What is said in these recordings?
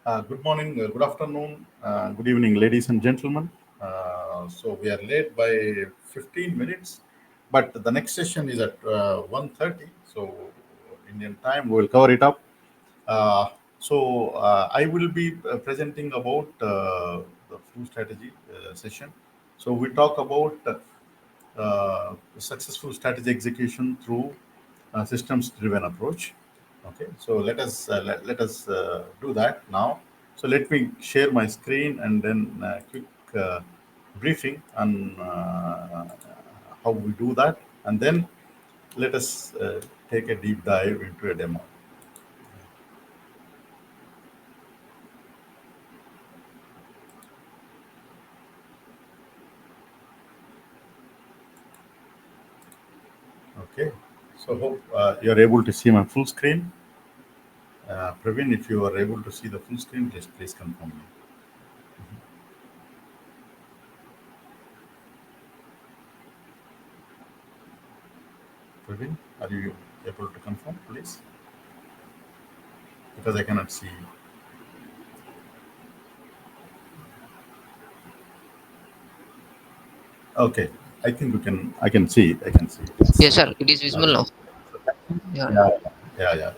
Good morning, good afternoon, good evening, ladies and gentlemen. So we are late by 15 minutes, but the next session is at 1:30. So Indian time, we will cover it up. I will be presenting about the full strategy session. So we talk about successful strategy execution through systems-driven approach. Okay, so let us do that now. So let me share my screen and then quick briefing on how we do that, and then let us take a deep dive into a demo. Okay, so hope you are able to see my full screen. Praveen, if you are able to see the full screen, just please confirm me. Praveen, are you able to confirm, please? Because I cannot see. Okay, I think we can. I can see it. I can see it. Yes. Yes, sir. It is visible Okay. now. Yeah. Yeah, yeah.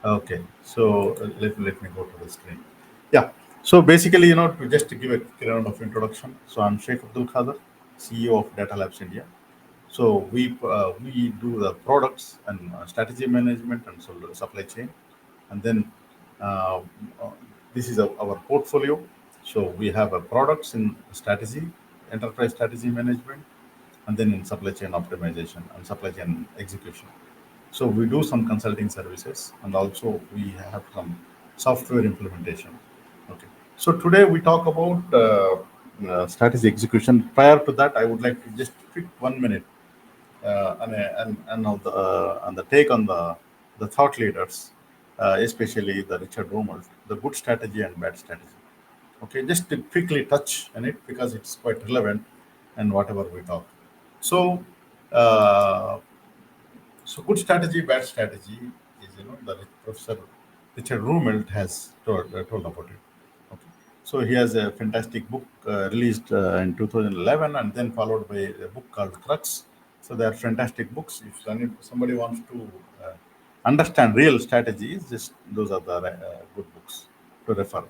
Okay, so let me go to the screen. Yeah. So basically, just to give a quick round of introduction. So I'm Shaik Abdul Khadar, CEO of Data Labs India. So we do the products and strategy management and supply chain, and then uh, uh, this is our portfolio. So we have products in strategy, enterprise strategy management, and then in supply chain optimization and supply chain execution. So we do some consulting services, and also we have some software implementation. Okay. So today we talk about strategy execution. Prior to that, I would like to just quick 1 minute on the take on the thought leaders, especially the Richard Rumelt, the good strategy and bad strategy. Okay, just to quickly touch on it because it's quite relevant and whatever we talk. So, uh, so good strategy, bad strategy is the Professor Richard Rumelt has told about it. Okay, so he has a fantastic book released in 2011, and then followed by a book called Crux. So they are fantastic books. If somebody wants to understand real strategies, just those are the good books to refer.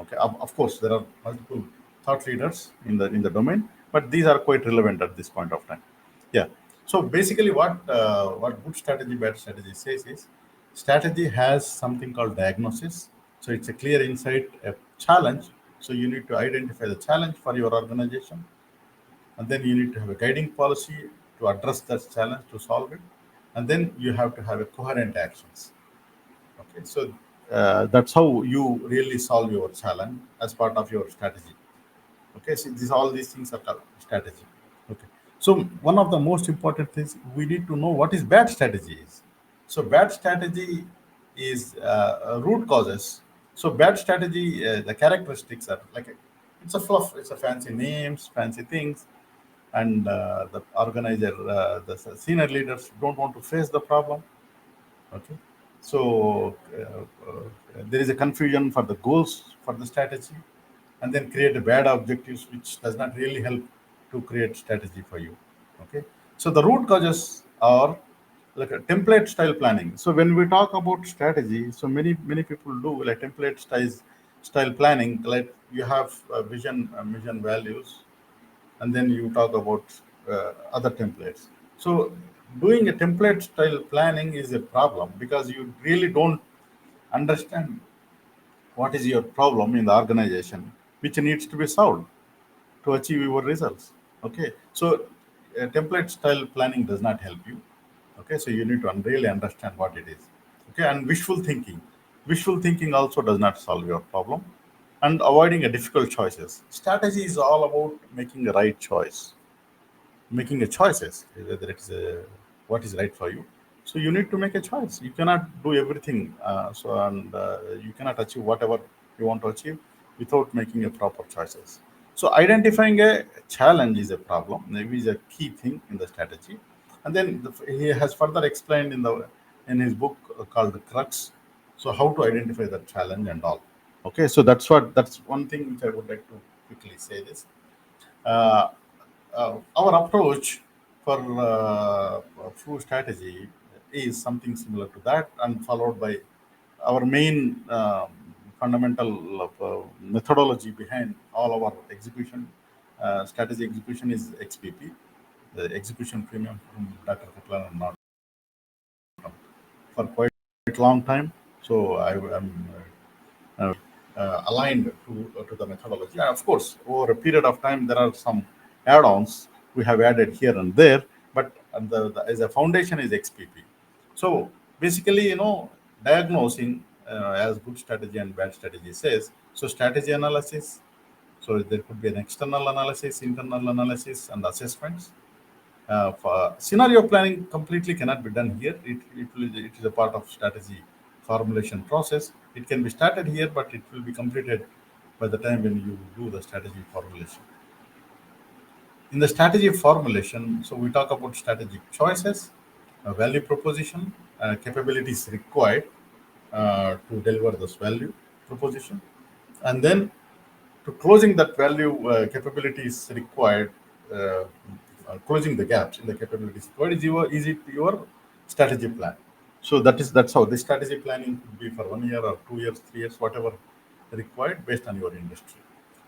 Okay, of course there are multiple thought leaders in the domain, but these are quite relevant at this point of time. Yeah. So basically, what good strategy, bad strategy says is strategy has something called diagnosis. So it's a clear insight, a challenge. So you need to identify the challenge for your organization, and then you need to have a guiding policy to address that challenge to solve it, and then you have to have a coherent actions. Okay, so that's how you really solve your challenge as part of your strategy. Okay, so all these things are called strategy. Okay, so one of the most important things we need to know what is bad strategy is. So bad strategy is root causes. So bad strategy, the characteristics are like it's a fluff, it's a fancy names, fancy things, and the organizer, the senior leaders don't want to face the problem. Okay, so there is a confusion for the goals for the strategy, and then create a bad objectives, which does not really help to create strategy for you. Okay, so the root causes are like a template style planning. So when we talk about strategy, so many people do like template style planning. Like you have a vision, mission, values, and then you talk about other templates. So doing a template style planning is a problem because you really don't understand what is your problem in the organization which needs to be solved to achieve your results. Okay, so template style planning does not help you. Okay, so you need to really understand what it is. Okay, and wishful thinking also does not solve your problem, and avoiding a difficult choices. Strategy is all about making the right choice, making a choices whether it's what is right for you. So you need to make a choice. You cannot do everything, you cannot achieve whatever you want to achieve without making a proper choices. So identifying a challenge is a problem, maybe is a key thing in the strategy. And then he has further explained in his book called Crux, so how to identify the challenge and all. Okay, so that's one thing which I would like to quickly say this. Uh, our approach for food strategy is something similar to that, and followed by our main fundamental methodology behind all our execution strategy execution is XPP, the execution premium from Dr. Kaplan and not for quite long time. So I am aligned to the methodology. And of course, over a period of time, there are some add-ons we have added here and there, but as a foundation is XPP. So basically, diagnosing as good strategy and bad strategy says. So strategy analysis. So there could be an external analysis, internal analysis, and assessments. For scenario planning completely cannot be done here. It is a part of strategy formulation process. It can be started here, but it will be completed by the time when you do the strategy formulation. In the strategy formulation, so we talk about strategic choices, value proposition, capabilities required to deliver this value proposition, and then to closing that value capabilities required, closing the gaps in the capabilities required is it your strategy plan. So that's how the strategy planning could be for 1 year or 2 years, 3 years, whatever required based on your industry.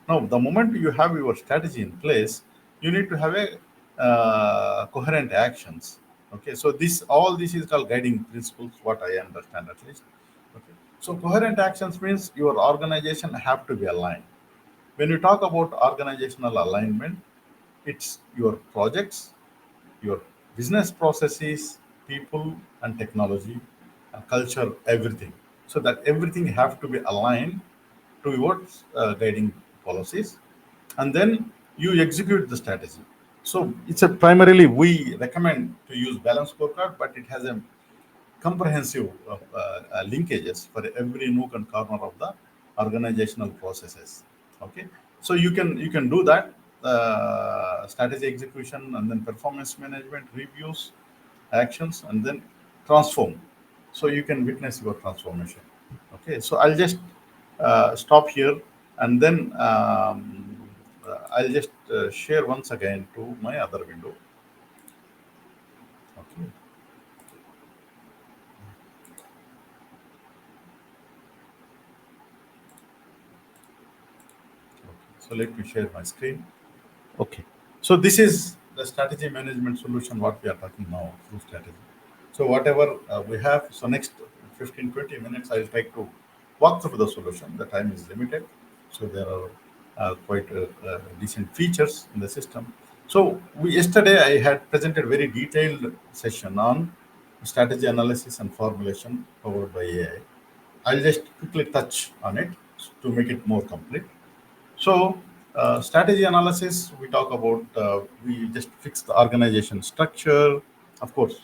Now, the moment you have your strategy in place, you need to have a coherent actions. Okay, so this is called guiding principles. What I understand at least. Okay, so coherent actions means your organization have to be aligned. When you talk about organizational alignment, it's your projects, your business processes, people and technology, culture, everything. So that everything have to be aligned towards guiding policies, and then you execute the strategy. So it's a primarily we recommend to use balance scorecard, but it has a comprehensive linkages for every nook and corner of the organizational processes. Okay, so you can do that strategy execution, and then performance management reviews, actions, and then transform. So you can witness your transformation. Okay, so I'll just stop here, and then I'll just share once again to my other window. Okay, so let me share my screen. Okay. So this is the strategy management solution what we are talking now through strategy. So whatever we have, so next 15, 20 minutes, I'll try to walk through the solution. The time is limited. So there are quite decent features in the system. So yesterday I had presented very detailed session on strategy analysis and formulation powered by AI. I'll just quickly touch on it to make it more complete. So, strategy analysis, we talk about, we just fix the organization structure. Of course,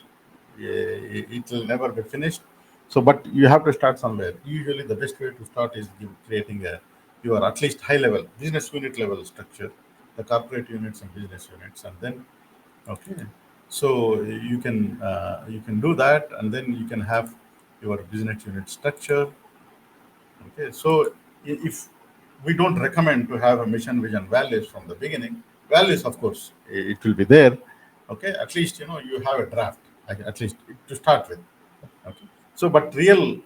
it will never be finished. So, but you have to start somewhere. Usually, the best way to start is creating your at least high level business unit level structure, the corporate units and business units, and then okay. So you can do that, and then you can have your business unit structure. Okay, so if we don't recommend to have a mission, vision, values from the beginning, values, of course, it will be there. Okay, at least you have a draft, at least to start with. Okay, so but real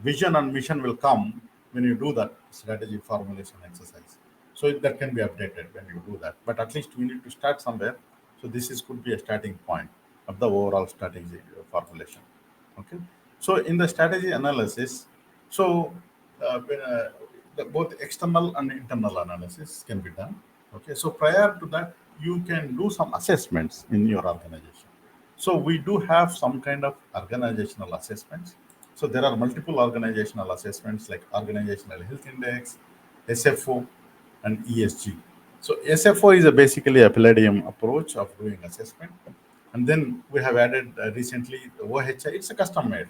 vision and mission will come when you do that strategy formulation exercise. So that can be updated when you do that, but at least we need to start somewhere. So this is could be a starting point of the overall strategy formulation. Okay, so in the strategy analysis, so both external and internal analysis can be done. Okay, so prior to that, you can do some assessments in your organization. So we do have some kind of organizational assessments. So there are multiple organizational assessments like Organizational Health Index, SFO, and ESG. So SFO is basically a Palladium approach of doing assessment. And then we have added recently the OHI. It's a custom made.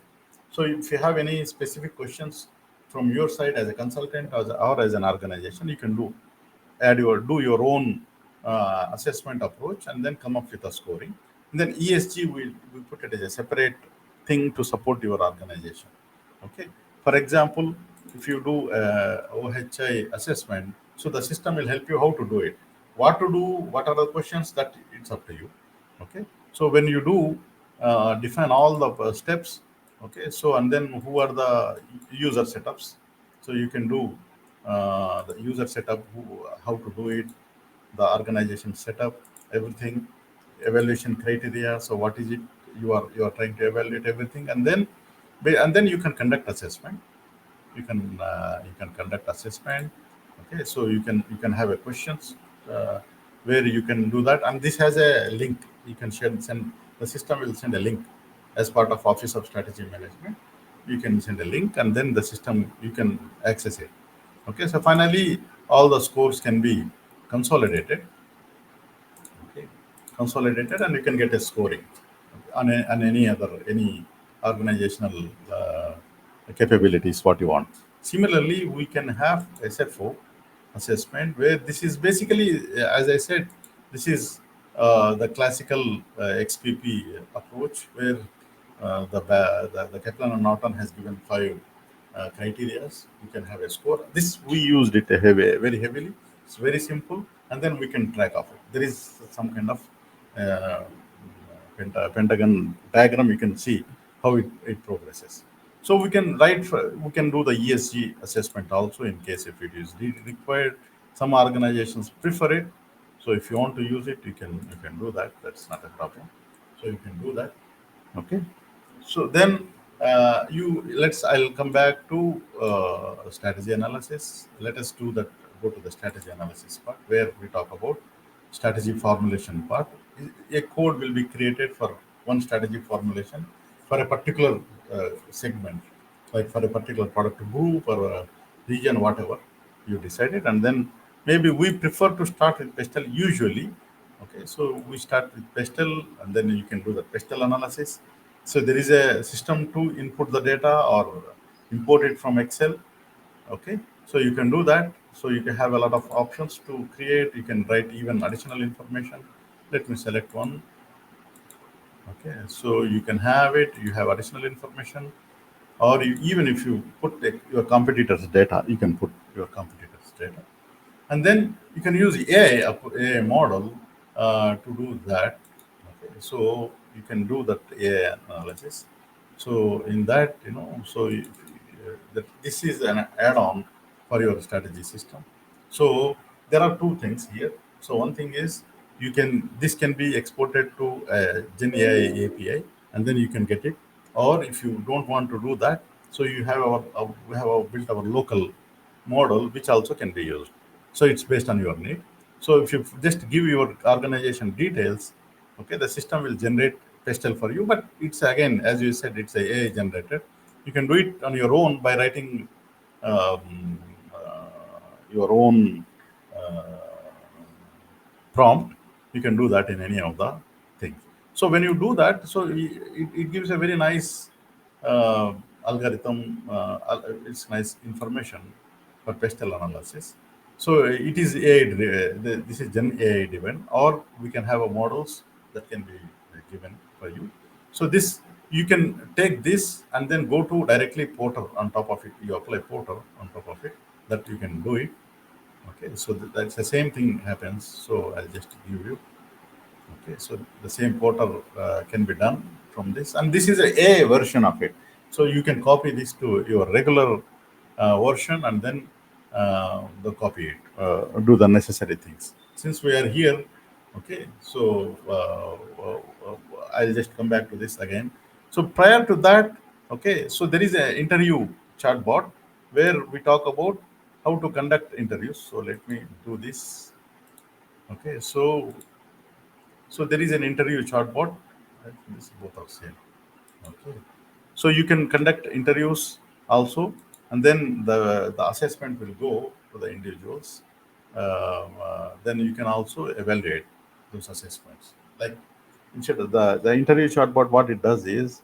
So if you have any specific questions from your side as a consultant or as an organization, you can do your own assessment approach and then come up with a scoring. And then ESG, we put it as a separate thing to support your organization. Okay. For example, if you do OHI assessment, so the system will help you how to do it, what to do, what are the questions, that it's up to you. Okay, so when you do define all the steps, okay, so and then who are the user setups, so you can do the user setup, how to do it, the organization setup, everything, evaluation criteria. So what is it you are trying to evaluate, everything, and then you can conduct assessment. You can conduct assessment. Okay, so you can have a questions where you can do that, and this has a link. You can send the system will send a link as part of Office of Strategy Management. You can send a link, and then the system you can access it. Okay, so finally all the scores can be consolidated. Okay, consolidated, and you can get a scoring on any organizational capabilities what you want. Similarly, we can have SFO assessment, where this is basically, as I said, this is the classical XPP approach, where the Kaplan and Norton has given five criteria. You can have a score. This we used it very heavily. It's very simple, and then we can track of it. There is some kind of uh, pentagon diagram. You can see how it progresses. So we can do the ESG assessment also in case if it is required. Some organizations prefer it. So if you want to use it, you can do that. That's not a problem. So you can do that. Okay. So then you let's I'll come back to strategy analysis. Let us do that. Go to the strategy analysis part where we talk about strategy formulation part. A code will be created for one strategy formulation for a particular segment, like for a particular product group or a region, whatever you decided, and then maybe we prefer to start with pestle usually. Okay, so we start with pestle, and then you can do the pestle analysis. So there is a system to input the data or import it from Excel. Okay, so you can do that. So you can have a lot of options to create. You can write even additional information. Let me select one. Okay, so you can have it. You have additional information, or even if you put your competitors' data, you can put your competitors' data, and then you can use AI model to do that. Okay, so you can do that AI analysis. So in that, so this is an add-on for your strategy system. So there are two things here. So one thing is this can be exported to Gen AI API, and then you can get it. Or if you don't want to do that, so you have we have built our local model, which also can be used. So it's based on your need. So if you just give your organization details, okay, the system will generate pastel for you. But it's again, as you said, it's a AI generated. You can do it on your own by writing um, your own prompt. You can do that in any of the things. So when you do that, so it gives a very nice algorithm. It's nice information for pestle analysis. So it is this is Gen AI driven, or we can have a models that can be given for you. So this you can take this and then go to directly portal on top of it. You apply portal on top of it, that you can do it. Okay, so that's the same thing happens. So I'll just give you. Okay, so the same portal can be done from this, and this is a version of it. So you can copy this to your regular version, and then copy it, do the necessary things. Since we are here, okay, so I'll just come back to this again. So prior to that, okay, so there is an interview chatbot where we talk about how to conduct interviews. So let me do this. Okay, so there is an interview chatbot. I think this both are same. Okay. So you can conduct interviews also, and then the assessment will go to the individuals. Then you can also evaluate those assessments. Like instead of the interview chatbot, what it does is,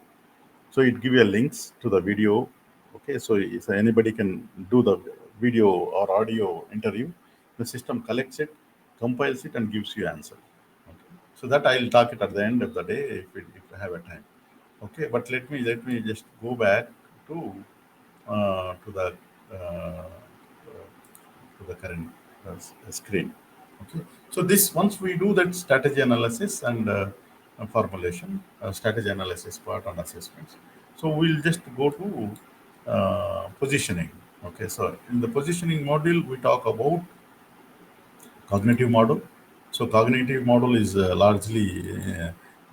so it give you links to the video. Okay, so anybody can do the video or audio interview. The system collects it, compiles it, and gives you answer. Okay, so that I'll talk it at the end of the day if I have a time. Okay, but let me just go back to the uh, to the current screen. Okay. So this once we do that strategy analysis and formulation, strategy analysis part and assessments. So we'll just go to positioning. Okay. So in the positioning module, we talk about cognitive model. So cognitive model is largely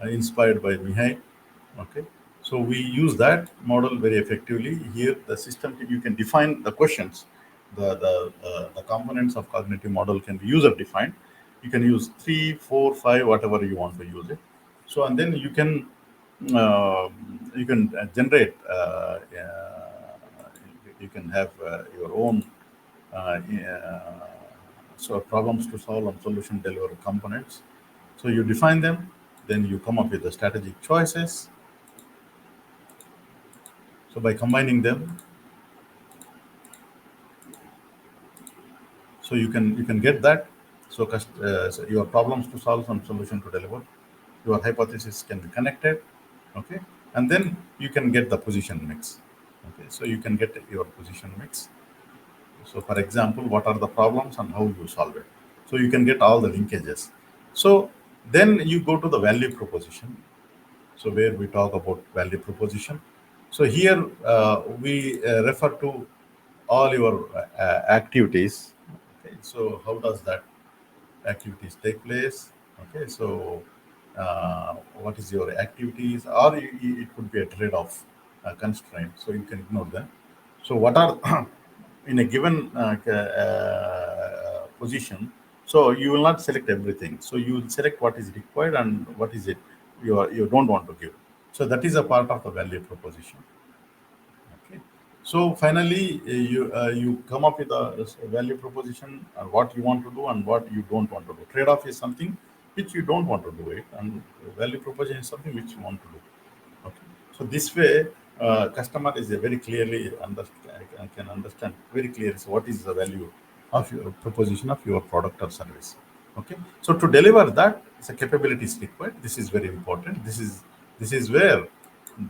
inspired by Mihai. Okay. So we use that model very effectively. Here, the system you can define the questions. The components of cognitive model can be user defined. You can use three, four, five, whatever you want to use it. So and then uh, you can generate. You can have your own so problems to solve and solution deliver components. So you define them, then you come up with the strategic choices. So by combining them, so you can get that. So, so your problems to solve and solution to deliver, your hypothesis can be connected, okay, and then you can get the position mix. Okay, so you can get your position mix. So, for example, what are the problems and how you solve it. So you can get all the linkages. So then you go to the value proposition. So where we talk about value proposition. So here we refer to all your activities. Okay, so how does that activities take place? Okay, so what is your activities, or it could be a trade-off constraint. So you can ignore them. So what are in a given position? So you will not select everything. So you will select what is required and what is it you don't want to give. So that is a part of the value proposition. Okay. So finally, you come up with a value proposition and what you want to do and what you don't want to do. Trade-off is something which you don't want to do it, and value proposition is something which you want to do. Okay. So this way, customer is a very clearly understand, can understand very clearly so what is the value of your proposition of your product or service. Okay. So to deliver that, the capabilities required. This is very important. This is where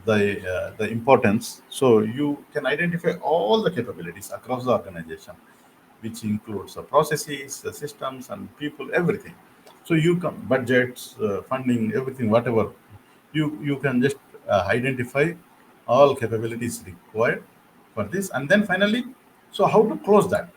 the importance. So you can identify all the capabilities across the organization, which includes the processes, the systems, and people, everything. So you can budgets, funding, everything, whatever you can just identify all capabilities required for this, and then finally, so how to close that.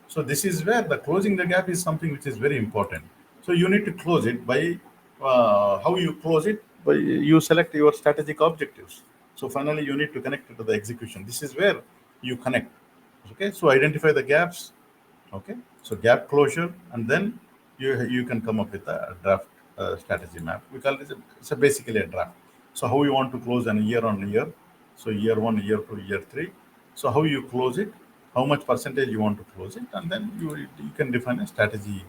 So this is where the closing the gap is something which is very important. So you need to close it by how you close it by you select your strategic objectives. So finally you need to connect it to the execution. This is where you connect. Okay, so identify the gaps. Okay, so gap closure, and then you can come up with a draft strategy map. We call it it's a basically a draft. So how you want to close an year on year. So year one, year two, year three. So how you close it, how much percentage you want to close it, and then you can define a strategy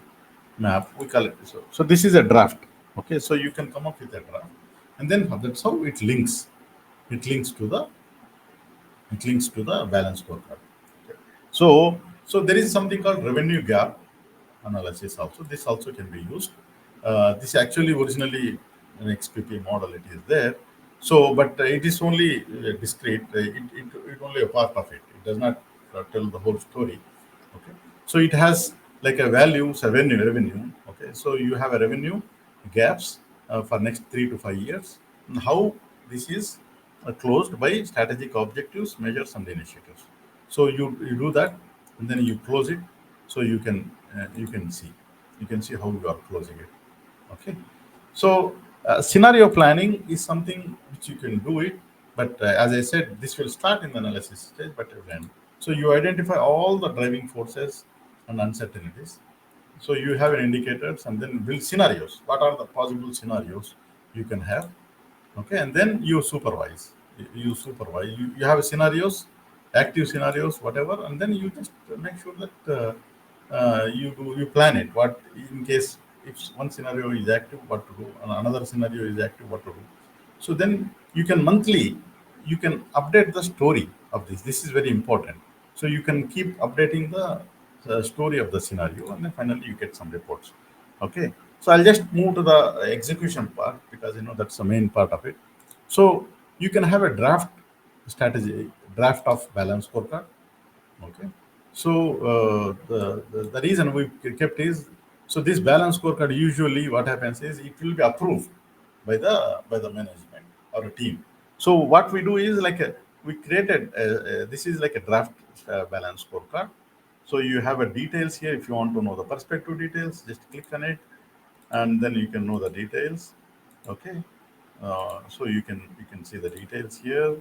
map. We call it so. So this is a draft. Okay, so you can come up with a draft, and then that's how it links. It links to the balance scorecard. Okay. So there is something called revenue gap analysis also. This also can be used. This actually originally an XPP model it is there. So, but it is only discrete. It only a part of it. It does not tell the whole story. Okay. So it has like a values, a revenue. Okay. So you have a revenue gaps for next 3 to 5 years. And how this is closed by strategic objectives, measures, and initiatives. So you do that, and then you close it. So you can see how you are closing it. Okay. So scenario planning is something which you can do it, but as I said, this will start in the analysis stage, but it will end. So you identify all the driving forces and uncertainties. So you have an indicators and then build scenarios. What are the possible scenarios you can have? Okay, and then you have scenarios, active scenarios, whatever, and then you just make sure that you plan it. What in case if one scenario is active, what to do, and another scenario is active, what to do. So then you can monthly you can update the story of this is very important. So you can keep updating the story of the scenario, and then finally you get some reports. Okay, so I'll just move to the execution part because that's the main part of it. So you can have a draft strategy, draft of balance scorecard. Okay. So the reason we kept is, so this balance scorecard usually what happens is it will be approved by the management or a team. So what we do is like we created this is like a draft balance scorecard. So you have a details here. If you want to know the perspective details, just click on it, and then you can know the details. Okay. So you can see the details here.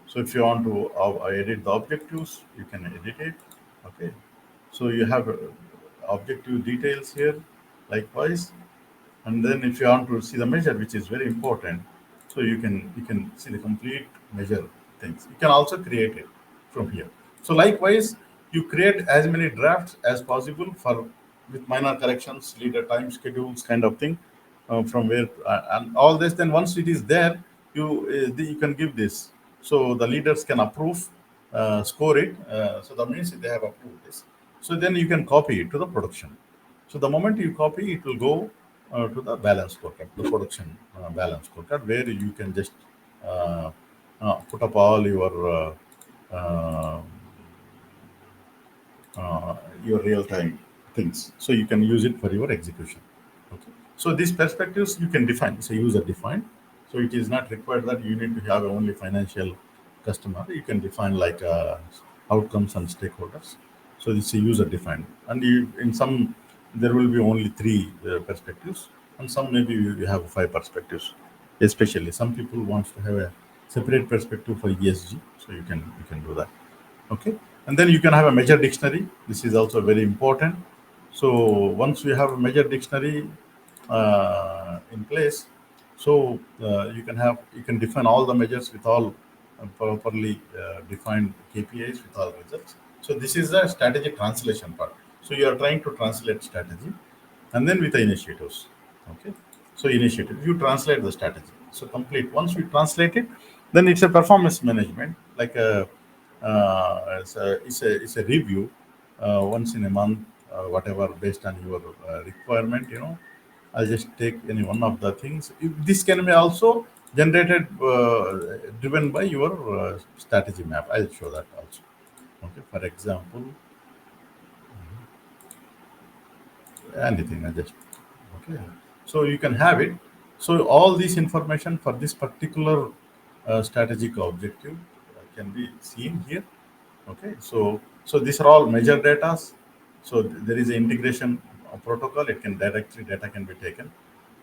So if you want to edit the objectives, you can edit it. Okay. So you have objective details here, likewise. And then if you want to see the measure, which is very important, so you can see the complete measure things. You can also create it from here. So likewise, you create as many drafts as possible for with minor corrections, leader time schedules, kind of thing, from where and all this. Then once it is there, you can give this, so the leaders can approve, score it. So that means they have approved this. So then you can copy it to the production. So the moment you copy, it will go to the balance scorecard, the production balance scorecard, where you can just uh, put up all uh, your real time things. So you can use it for your execution. Okay. So these perspectives you can define. So user defined. So it is not required that you need to have only financial customer. You can define like outcomes and stakeholders. So this is user defined, and in some there will be only three perspectives, and some maybe you have five perspectives. Especially some people want to have a separate perspective for ESG, so you can do that. Okay. And then you can have a measure dictionary. This is also very important. So once you have a measure dictionary in place, so you can define all the measures with all properly defined KPIs with all results. So this is the strategy translation part. So you are trying to translate strategy, and then with the initiatives. Okay. So initiative, you translate the strategy. So complete. Once you translate it, then it's a performance management, like it's a review once in a month, whatever based on your requirement. I'll just take any one of the things. This can be also generated, driven by your strategy map. I'll show that also. Okay. For example, anything. I just okay. So you can have it. So all this information for this particular strategic objective can be seen here. Okay. So these are all measure data. So there is an integration protocol. It can directly data can be taken.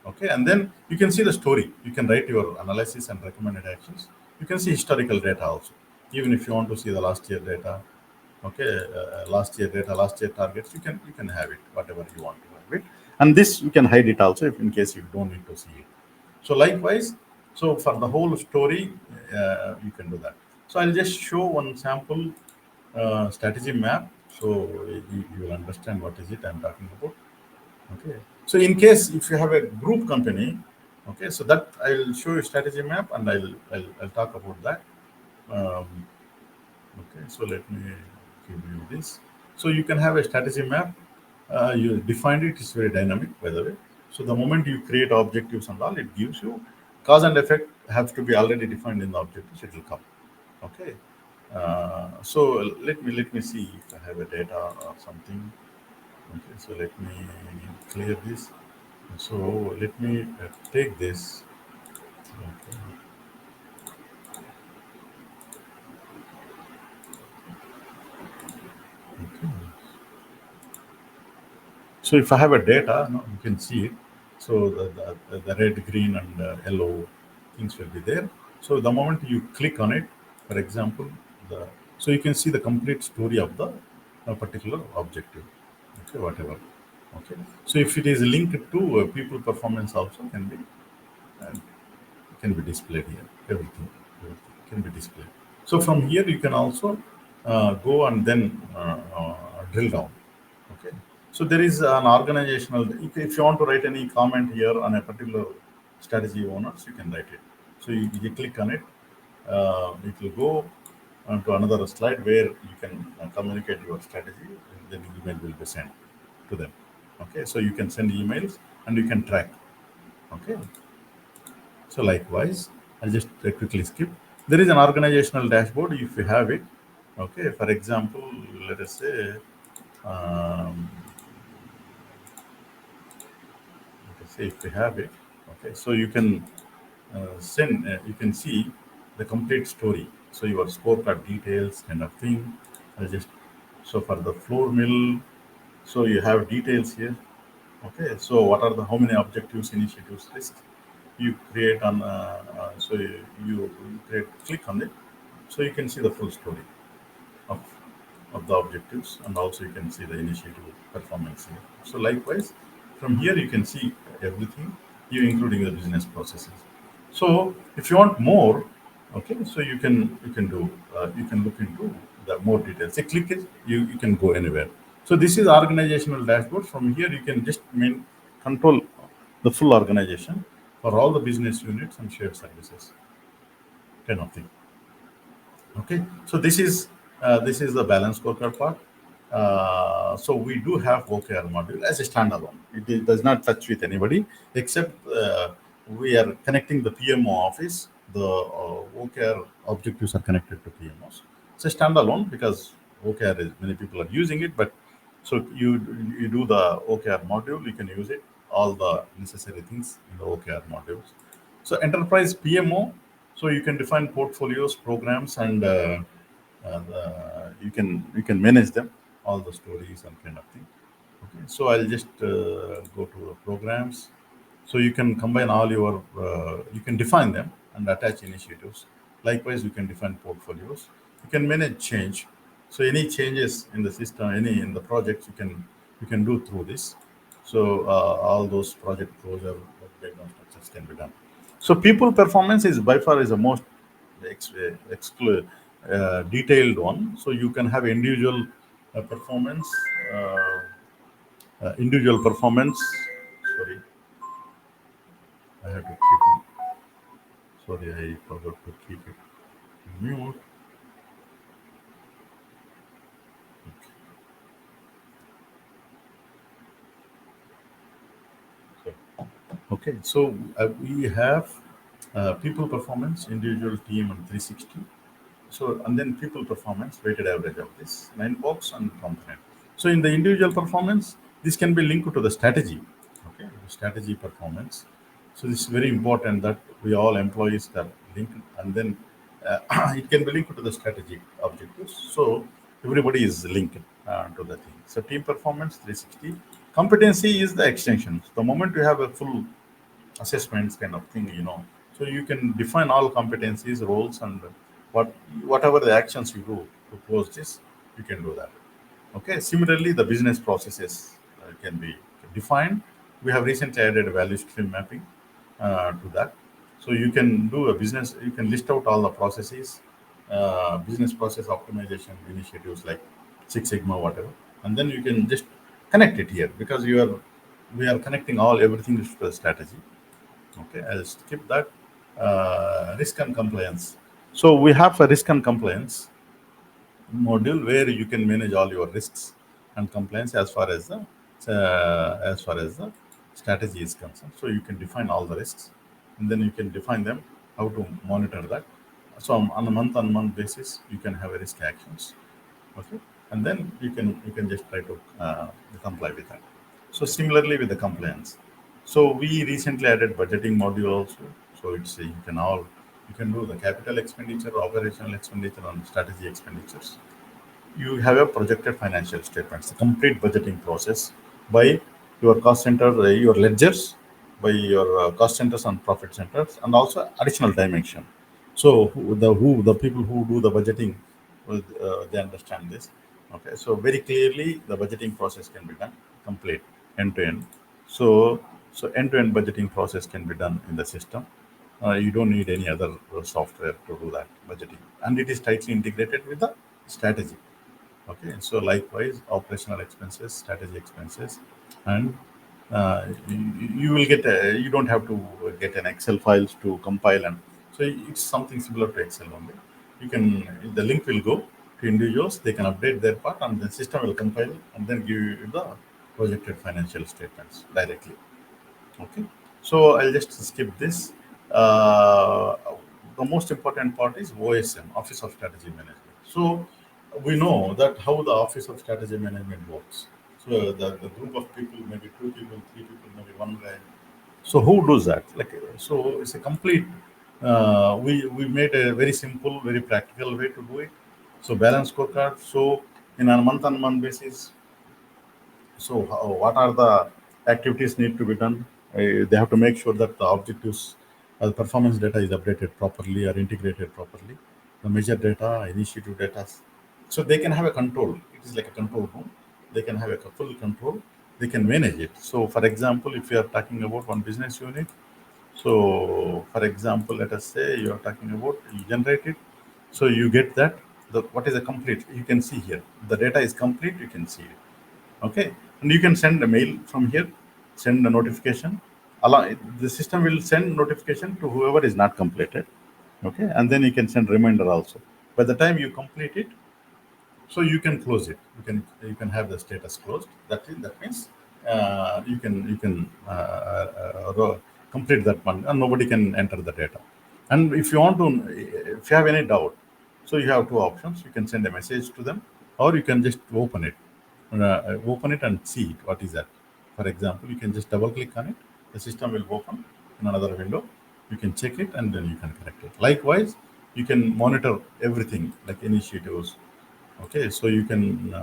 Okay. And then you can see the story. You can write your analysis and recommended actions. You can see historical data also. Even if you want to see the last year data, okay, last year data, last year targets, you can have it whatever you want to have it. And this you can hide it also if in case you don't need to see it. So likewise, so for the whole story, you can do that. So I'll just show one sample strategy map, so you will understand what is it I'm talking about. Okay. So in case if you have a group company, okay, so that I'll show you strategy map, and I'll talk about that. um, Okay, so let me give you this. So you can have a strategy map. You defined it. It's very dynamic, by the way. So the moment you create objectives and all, it gives you cause and effect have to be already defined in the objectives. It will come. Okay. So let me see if I have a data or something. Okay. So let me clear this. So let me take this. Okay. Okay. So if I have a data, no, you can see it. So the red, green, and yellow things will be there. So the moment you click on it, for example, the so you can see the complete story of the particular objective. Okay, whatever. Okay. So if it is linked to people performance, also uh, can be displayed here. Everything can be displayed. So from here you can also go and then drill down. Okay. So there is an organizational. If you want to write any comment here on a particular strategy owners, you can write it. So you click on it. It will go to another slide where you can communicate your strategy, and then email will be sent to them. Okay. So you can send emails and you can track. Okay. So likewise, I'll just quickly skip. There is an organizational dashboard if you have it. Okay, for example, let us say, um, let us say if we have it, okay, so you can you can see the complete story. So your scorecard details kind of thing. I just so for the floor mill, so you have details here. Okay, so what are the how many objectives, initiatives, risks you create on? So you create click on it, so you can see the full story of, of the objectives, and also you can see the initiative performance here. So likewise, from here you can see everything, you including the business processes. So if you want more, okay, so you can do you can look into the more details. You click it, you can go anywhere. So this is organizational dashboard. From here you can just control the full organization for all the business units and shared services kind of thing. Okay, so this is the balance scorecard part. So we do have OKR module as a standalone. Does not touch with anybody except we are connecting the PMO office. The OKR objectives are connected to PMOs. It's a standalone because OKR is many people are using it, but so you do the OKR module, you can use it all the necessary things in the OKR modules. So enterprise PMO, so you can define portfolios, programs, and you can manage them, all the stories and kind of thing. Okay, so I'll just go to the programs. So you can combine all your, you can define them and attach initiatives. Likewise, you can define portfolios. You can manage change. So any changes in the system, any in the project, you can do through this. So all those project closure background structures can be done. So people performance is by far is the most detailed one. So you can have performance, uh, individual performance. Sorry, I have to keep it. Sorry, I forgot to keep it mute. Okay. Okay, so we have people performance, individual team, and 360. So, and then people performance, weighted average of this, 9 box and component. So, in the individual performance, this can be linked to the strategy. Okay, the strategy performance. So, this is very important that we all employees are linked, and then it can be linked to the strategic objectives. So, everybody is linked to the thing. So, team performance 360. Competency is the extension. The moment you have a full assessments kind of thing, so you can define all competencies, roles, and whatever the actions you do to close this, you can do that. Okay, similarly the business processes can be defined. We have recently added a value stream mapping to that. So you can do a business, you can list out all the processes, business process optimization initiatives like Six Sigma, whatever, and then you can just connect it here because we are connecting all everything to the strategy. Okay, I'll skip that. Risk and compliance. So we have a risk and compliance module where you can manage all your risks and compliance as far as the strategy is concerned. So you can define all the risks, and then you can define them how to monitor that. So on a month-on-month basis, you can have a risk actions. Okay, and then you can just try to comply with that. So similarly with the compliance, so we recently added budgeting module also. So it's you can do the capital expenditure, operational expenditure, and strategy expenditures. You have a projected financial statements, the complete budgeting process by your cost center, your ledgers, by your cost centers and profit centers, and also additional dimension. So the people who do the budgeting, they understand this. Okay, so very clearly the budgeting process can be done complete end to end. So end to end budgeting process can be done in the system. You don't need any other software to do that budgeting, and it is tightly integrated with the strategy. Okay, so likewise, operational expenses, strategy expenses, and you will get you don't have to get an Excel files to compile, and so it's something similar to Excel only. You can the link will go to individuals, they can update their part, and the system will compile and then give you the projected financial statements directly. Okay, so I'll just skip this. Uh, the most important part is OSM, Office of Strategy Management. So we know that how the Office of Strategy Management works. So the group of people, maybe two people, three people, maybe one guy. So who does that? Like, so it's a complete. We made a very simple, very practical way to do it. So balance scorecard. So in a month-on-month basis, so what are the activities need to be done? They have to make sure that the objectives, performance data is updated properly or integrated properly. The measure data, initiative data, so they can have a control. It is like a control room. They can have a full control. They can manage it. So, for example, if you are talking about one business unit, so for example, let us say you are talking about you generate it. So you get that the what is a complete. You can see here the data is complete. You can see it. Okay, and you can send a mail from here, send a notification. Allow, the system will send notification to whoever is not completed. Okay, and then you can send reminder also. By the time you complete it, so you can close it. You can have the status closed. That means you can complete that one, and nobody can enter the data. And if you want to, if you have any doubt, so you have two options. You can send a message to them, or you can just open it and see it. What is that? For example, you can just double click on it. The system will open in another window. You can check it and then you can correct it. Likewise, you can monitor everything like initiatives. Okay, so you can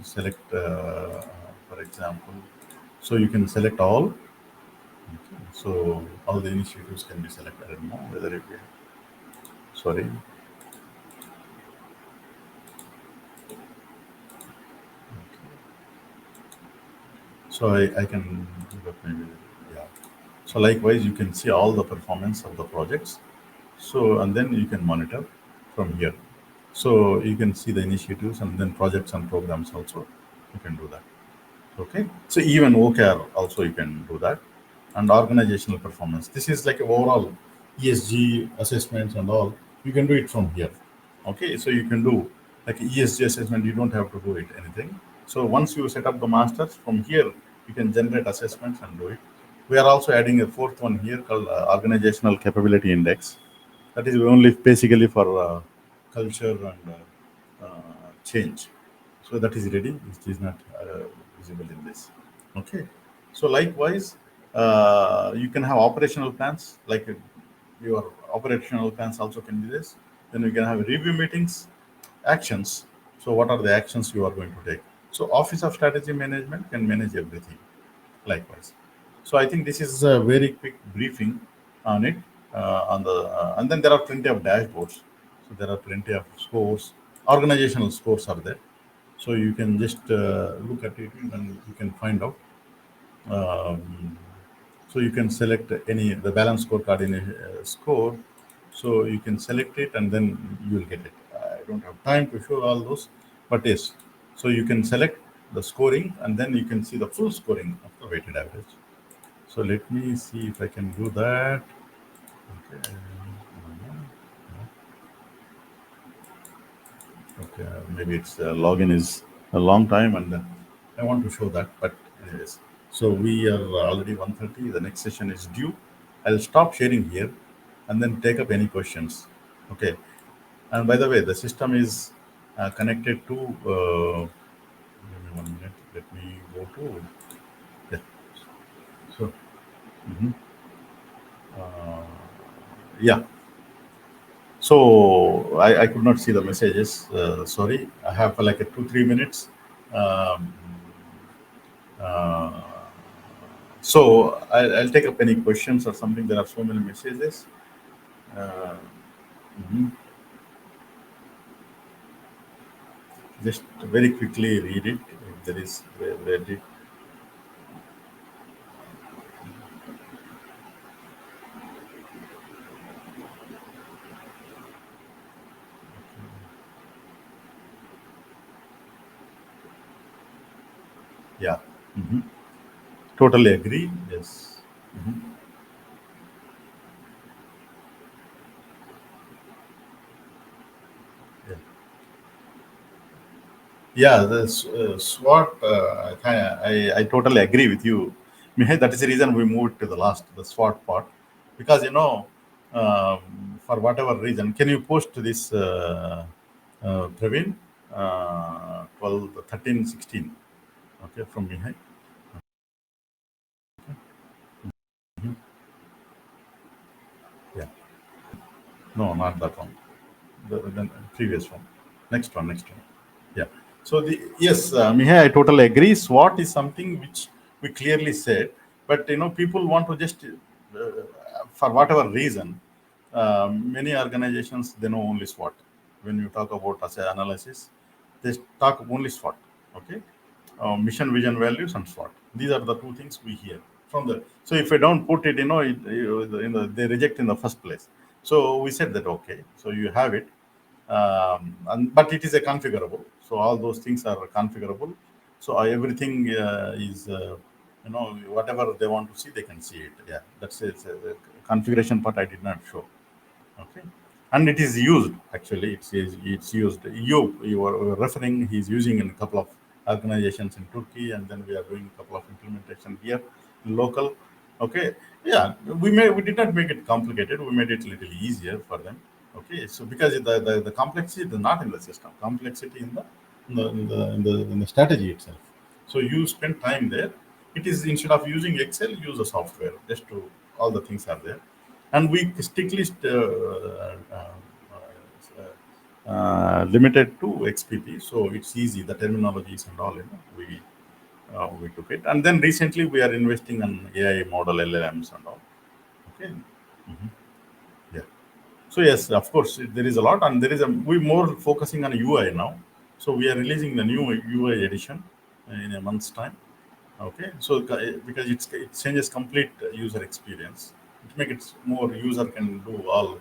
select, for example, so you can select all. Okay, so all the initiatives can be selected. I don't know whether it be, sorry. So I can give up maybe, yeah. So likewise, you can see all the performance of the projects. So and then you can monitor from here. So you can see the initiatives and then projects and programs also. You can do that. Okay, so even OKR also you can do that, and organizational performance. This is like overall ESG assessments and all. You can do it from here. Okay, so you can do like ESG assessment. You don't have to do it anything. So once you set up the masters from here, you can generate assessments and do it. We are also adding a fourth one here called organizational capability index. That is only basically for culture and change. So that is ready. It is not visible in this. Okay. So likewise, you can have operational plans. Like your operational plans also can be this. Then you can have review meetings, actions. So what are the actions you are going to take? So Office of Strategy Management can manage everything likewise. So I think this is a very quick briefing on it. And then there are plenty of dashboards. So there are plenty of scores. Organizational scores are there. So you can just look at it and you can find out. Um, so you can select any the balance scorecard in a score. So you can select it and then you will get it. I don't have time to show all those, but yes. So you can select the scoring and then you can see the full scoring of the weighted average. So let me see if I can do that. Okay. Okay. Maybe it's login is a long time and I want to show that. But anyways, so we are already 1:30. The next session is due. I'll stop sharing here and then take up any questions. Okay. And by the way, the system is connected to. Give me 1 minute. Let me go to. Yeah. So. Mhm. Uh, yeah. So I could not see the messages. Sorry, I have like a 2 3 minutes. Um, uh, so I'll take up any questions or something. There are so many messages. Uh, mhm. Just very quickly read it. If there is read it. Yeah. Mhm. Totally agree. Yes. Mhm. Yeah. Yeah, the SWOT, I totally agree with you. Mihai, that is the reason we moved to the last, the SWOT part. Because, for whatever reason, can you post this? Praveen, 12, 13, 16. Okay, from Mihai. Yeah. No, not that one. The previous one. Next one. Yeah. So the yes, Mihai, I totally agree. SWOT is something which we clearly said, but people want to just for whatever reason, many organizations they know only SWOT. When you talk about as a analysis, they talk only SWOT. Okay, mission, vision, values, and SWOT. These are the two things we hear from the. So if I don't put it, they reject in the first place. So we said that okay, so you have it, but it is a configurable. So all those things are configurable. So everything is whatever they want to see, they can see it. Yeah, that's it. The configuration part I did not show. Okay, and it is used actually. It's used. You are referring. He's using in a couple of organizations in Turkey, and then we are doing a couple of implementation here, local. Okay, yeah, we did not make it complicated. We made it a little easier for them. Okay, so because the complexity is not in the system, complexity in the strategy itself. So you spend time there. It is instead of using Excel, use a software. Just to all the things are there, and we strictly limited to XPP. So it's easy. The terminologies and all, we took it. And then recently we are investing in AI model LLMs and all. Okay. Mhm. Yeah. So yes, of course, there is a lot, and there is a we more focusing on UI now. So we are releasing the new UI edition in a month's time. Okay, so because it changes complete user experience, it makes it more user can do all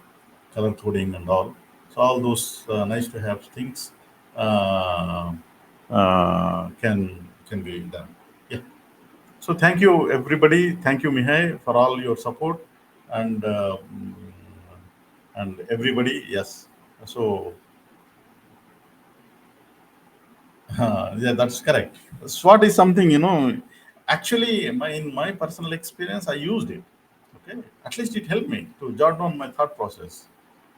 color coding and all. So all those nice to have things can be done. Yeah. So thank you everybody. Thank you Mihai for all your support and everybody. Yes. So yeah, that's correct. SWOT is something, actually, in my personal experience, I used it. Okay. At least it helped me to jot down my thought process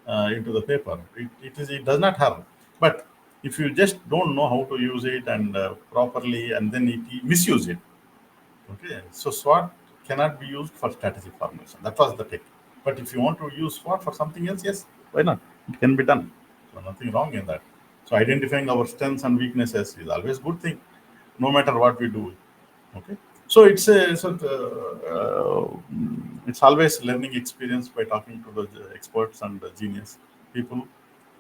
into the paper. It does not have. But if you just don't know how to use it and properly, and then you misuse it, okay, so SWOT cannot be used for strategy formation. That was the take. But if you want to use SWOT for something else, yes, why not? It can be done. So nothing wrong in that. So identifying our strengths and weaknesses is always good thing, no matter what we do. Okay. So it's always learning experience by talking to the experts and the genius people.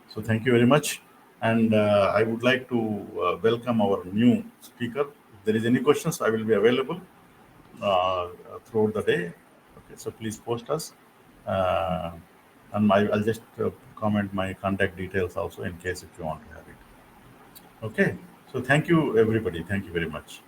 So thank you very much. And I would like to welcome our new speaker. If there is any questions, I will be available throughout the day. Okay, so please post us, uh, and I'll just comment my contact details also in case if you want to have it. Okay, so thank you everybody. Thank you very much.